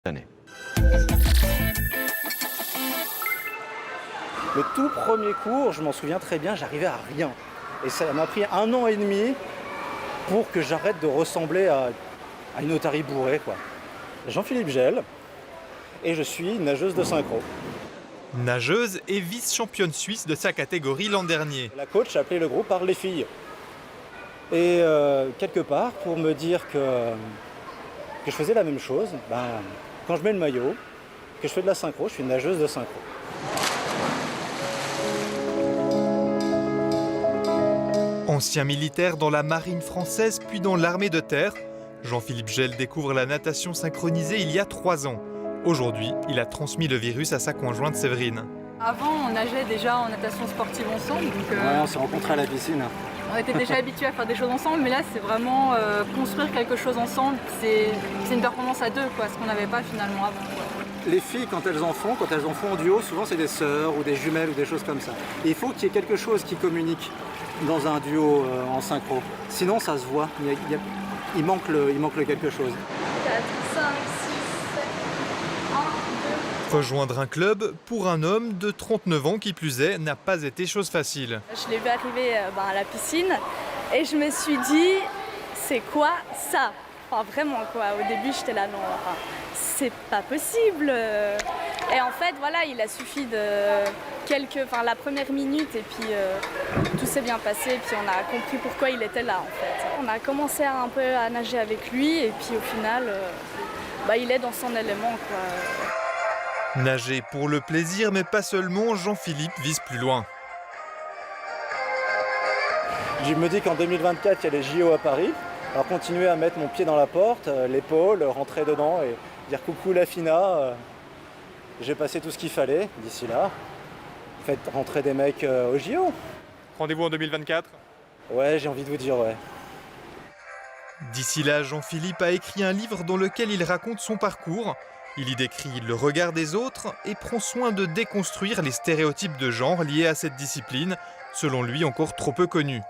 Année. Le tout premier cours, je m'en souviens très bien, j'arrivais à rien. Et ça m'a pris 1 an et demi pour que j'arrête de ressembler à une otarie bourrée, quoi. Jean-Philippe Gel, et je suis nageuse de synchro. Nageuse et vice-championne suisse de sa catégorie l'an dernier. La coach a appelé le groupe par les filles. Et quelque part, pour me dire que je faisais la même chose, quand je mets le maillot, que je fais de la synchro, je suis nageuse de synchro. Ancien militaire dans la marine française puis dans l'armée de terre, Jean-Philippe Gel découvre la natation synchronisée il y a 3 ans. Aujourd'hui, il a transmis le virus à sa conjointe Séverine. Avant, on nageait déjà en natation sportive ensemble. Donc, On s'est rencontrés à la piscine. on était déjà habitués à faire des choses ensemble, mais là, c'est vraiment construire quelque chose ensemble. C'est une performance à deux, quoi, ce qu'on n'avait pas finalement avant, quoi. Les filles, quand elles en font en duo, souvent c'est des sœurs ou des jumelles ou des choses comme ça. Et il faut qu'il y ait quelque chose qui communique dans un duo en synchro. Sinon, ça se voit. Il manque le quelque chose. 4, 5, 6, 7, 1, 2. Rejoindre un club, pour un homme de 39 ans qui plus est, n'a pas été chose facile. Je l'ai vu arriver à la piscine et je me suis dit, c'est quoi ça? Enfin, vraiment quoi, au début j'étais là, non, enfin, c'est pas possible. Et en fait, voilà, il a suffi de la première minute et puis tout s'est bien passé et puis on a compris pourquoi il était là en fait. On a commencé un peu à nager avec lui et puis au final, il est dans son élément quoi. Nager pour le plaisir, mais pas seulement, Jean-Philippe vise plus loin. Je me dis qu'en 2024, il y a les JO à Paris. Alors continuer à mettre mon pied dans la porte, l'épaule, rentrer dedans et dire coucou la FINA. J'ai passé tout ce qu'il fallait d'ici là. Faites rentrer des mecs au JO. Rendez-vous en 2024 ? Ouais, j'ai envie de vous dire ouais. D'ici là, Jean-Philippe a écrit un livre dans lequel il raconte son parcours. Il y décrit le regard des autres et prend soin de déconstruire les stéréotypes de genre liés à cette discipline, selon lui encore trop peu connus.